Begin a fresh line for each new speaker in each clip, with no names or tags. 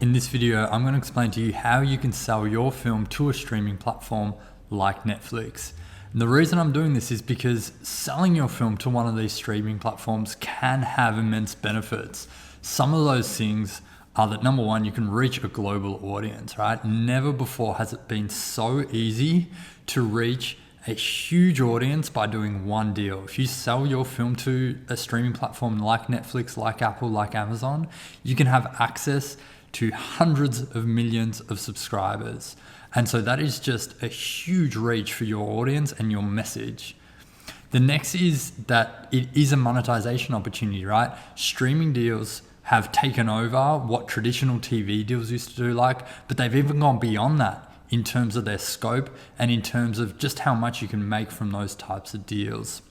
In this video, I'm going to explain to you how you can sell your film to a streaming platform like Netflix. And the reason I'm doing this is because selling your film to one of these streaming platforms can have immense benefits. Some of those things are that number one, you can reach a global audience, right? Never before has it been so easy to reach a huge audience by doing one deal. If you sell your film to a streaming platform like Netflix, like Apple, like Amazon, you can have access to hundreds of millions of subscribers. And so that is just a huge reach for your audience and your message. The next is that it is a monetization opportunity, right? Streaming deals have taken over what traditional TV deals used to do but they've even gone beyond that in terms of their scope and in terms of just how much you can make from those types of deals.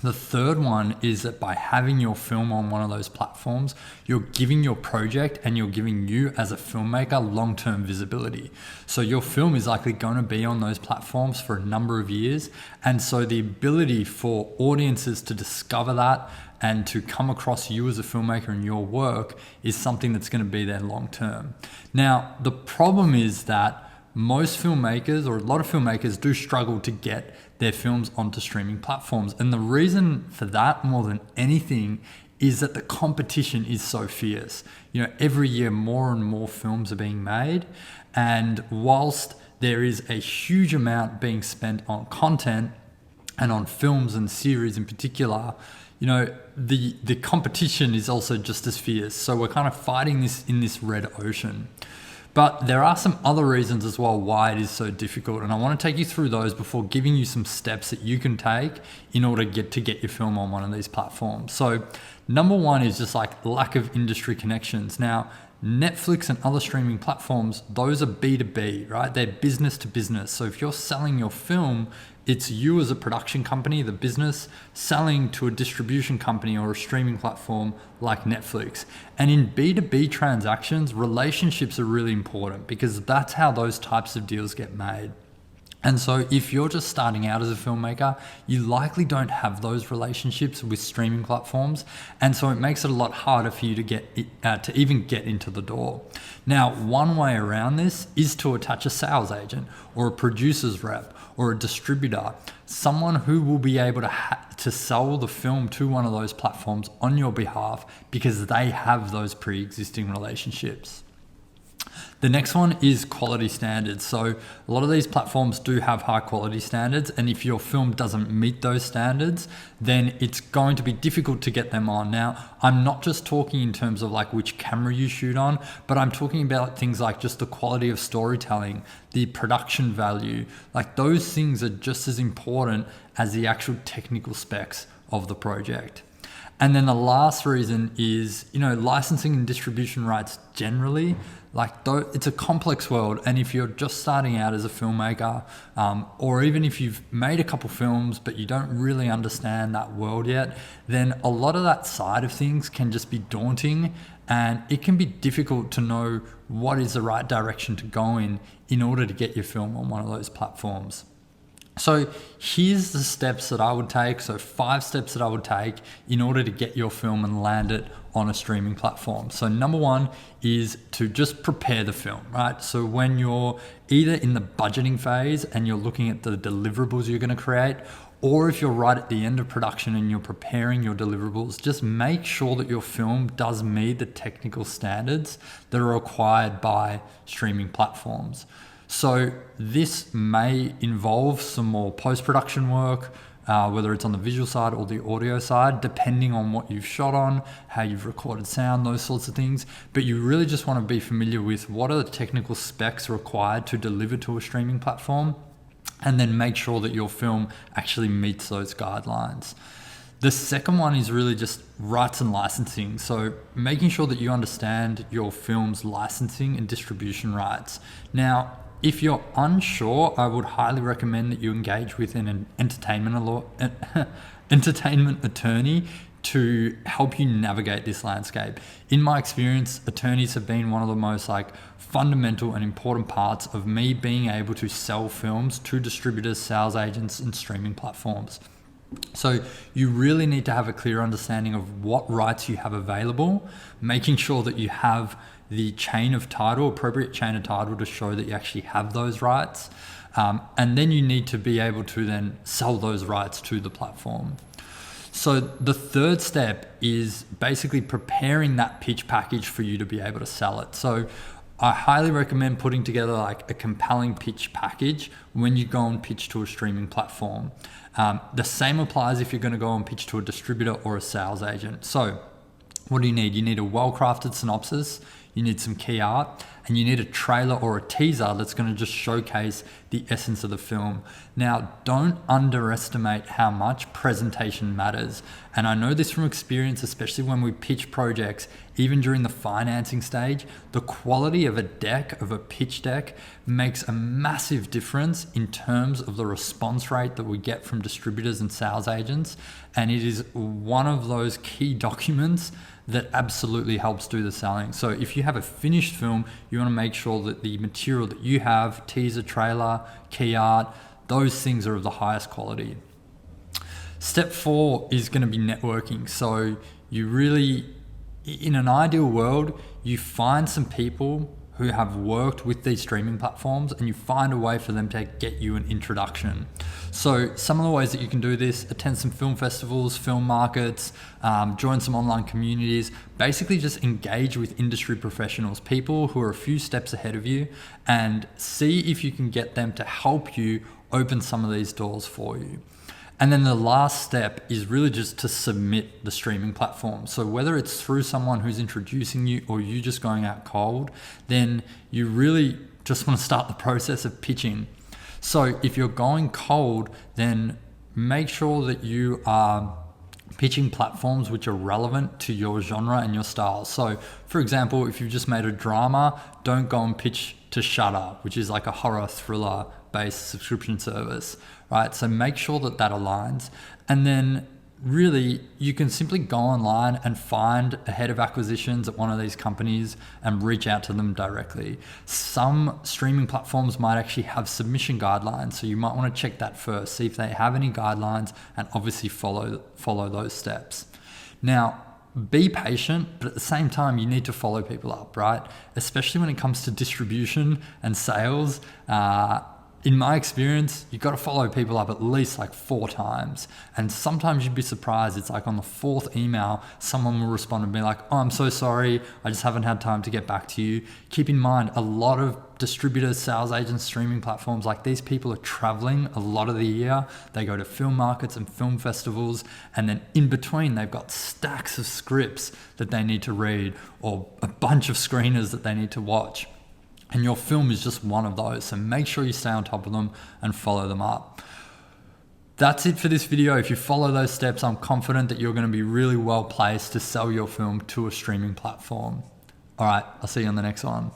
The third one is that by having your film on one of those platforms, you're giving your project and you're giving you as a filmmaker long-term visibility. So your film is likely going to be on those platforms for a number of years. And so the ability for audiences to discover that and to come across you as a filmmaker and your work is something that's going to be there long-term. Now, the problem is that most filmmakers, or a lot of filmmakers, do struggle to get their films onto streaming platforms. And the reason for that, more than anything, is that the competition is so fierce. Every year more and more films are being made. And whilst there is a huge amount being spent on content and on films and series in particular, the competition is also just as fierce. So we're kind of fighting this in this red ocean. But there are some other reasons as well why it is so difficult, and I want to take you through those before giving you some steps that you can take in order to get your film on one of these platforms. So number one is just lack of industry connections. Now, Netflix and other streaming platforms, those are B2B, right? They're business to business. So if you're selling your film, it's you as a production company, the business, selling to a distribution company or a streaming platform like Netflix. And in B2B transactions, relationships are really important because that's how those types of deals get made. And so if you're just starting out as a filmmaker, you likely don't have those relationships with streaming platforms. And so it makes it a lot harder for you to even get into the door. Now, one way around this is to attach a sales agent or a producer's rep or a distributor, someone who will be able to sell the film to one of those platforms on your behalf because they have those pre-existing relationships. The next one is quality standards. So a lot of these platforms do have high quality standards, and if your film doesn't meet those standards, then it's going to be difficult to get them on. Now, I'm not just talking in terms of which camera you shoot on, but I'm talking about things like just the quality of storytelling, the production value. Those things are just as important as the actual technical specs of the project. And then the last reason is, licensing and distribution rights generally, it's a complex world. And if you're just starting out as a filmmaker, or even if you've made a couple films, but you don't really understand that world yet, then a lot of that side of things can just be daunting. And it can be difficult to know what is the right direction to go in order to get your film on one of those platforms. So here's the steps that I would take. So 5 steps that I would take in order to get your film and land it on a streaming platform. So number one is to just prepare the film, right? So when you're either in the budgeting phase and you're looking at the deliverables you're going to create, or if you're right at the end of production and you're preparing your deliverables, just make sure that your film does meet the technical standards that are required by streaming platforms. So this may involve some more post-production work, whether it's on the visual side or the audio side, depending on what you've shot on, how you've recorded sound, those sorts of things. But you really just want to be familiar with what are the technical specs required to deliver to a streaming platform, and then make sure that your film actually meets those guidelines. The second one is really just rights and licensing. So making sure that you understand your film's licensing and distribution rights. Now, if you're unsure, I would highly recommend that you engage with an entertainment attorney to help you navigate this landscape. In my experience, attorneys have been one of the most fundamental and important parts of me being able to sell films to distributors, sales agents, and streaming platforms. So you really need to have a clear understanding of what rights you have available, making sure that you have the chain of title, appropriate chain of title, to show that you actually have those rights. And then you need to be able to then sell those rights to the platform. So the third step is basically preparing that pitch package for you to be able to sell it. So I highly recommend putting together like a compelling pitch package when you go and pitch to a streaming platform. The same applies if you're going to go and pitch to a distributor or a sales agent. So what do you need? You need a well-crafted synopsis, you need some key art, and you need a trailer or a teaser that's going to just showcase the essence of the film. Now, don't underestimate how much presentation matters. And I know this from experience, especially when we pitch projects, even during the financing stage, the quality of a deck, of a pitch deck, makes a massive difference in terms of the response rate that we get from distributors and sales agents. And it is one of those key documents that absolutely helps do the selling. So if you have a finished film, you want to make sure that the material that you have, teaser, trailer, key art, those things are of the highest quality. Step 4 is going to be networking. So you really, in an ideal world, you find some people who have worked with these streaming platforms and you find a way for them to get you an introduction. So some of the ways that you can do this: attend some film festivals, film markets, join some online communities, basically just engage with industry professionals, people who are a few steps ahead of you, and see if you can get them to help you open some of these doors for you. And then the last step is really just to submit the streaming platform. So whether it's through someone who's introducing you or you just going out cold, then you really just want to start the process of pitching. So if you're going cold, then make sure that you are pitching platforms which are relevant to your genre and your style. So for example, if you've just made a drama, don't go and pitch to Shudder, which is like a horror thriller based subscription service, right? So make sure that that aligns. And then really you can simply go online and find a head of acquisitions at one of these companies and reach out to them directly. Some streaming platforms might actually have submission guidelines, so you might want to check that first, see if they have any guidelines, and obviously follow those steps. Now, be patient, but at the same time, you need to follow people up, right? Especially when it comes to distribution and sales. In my experience, you've got to follow people up at least like 4 times. And sometimes you'd be surprised. It's like on the 4th email, someone will respond and be like, "Oh, I'm so sorry. I just haven't had time to get back to you." Keep in mind, a lot of distributors, sales agents, streaming platforms, like these people are traveling a lot of the year. They go to film markets and film festivals. And then in between, they've got stacks of scripts that they need to read or a bunch of screeners that they need to watch. And your film is just one of those. So make sure you stay on top of them and follow them up. That's it for this video. If you follow those steps, I'm confident that you're going to be really well placed to sell your film to a streaming platform. All right, I'll see you on the next one.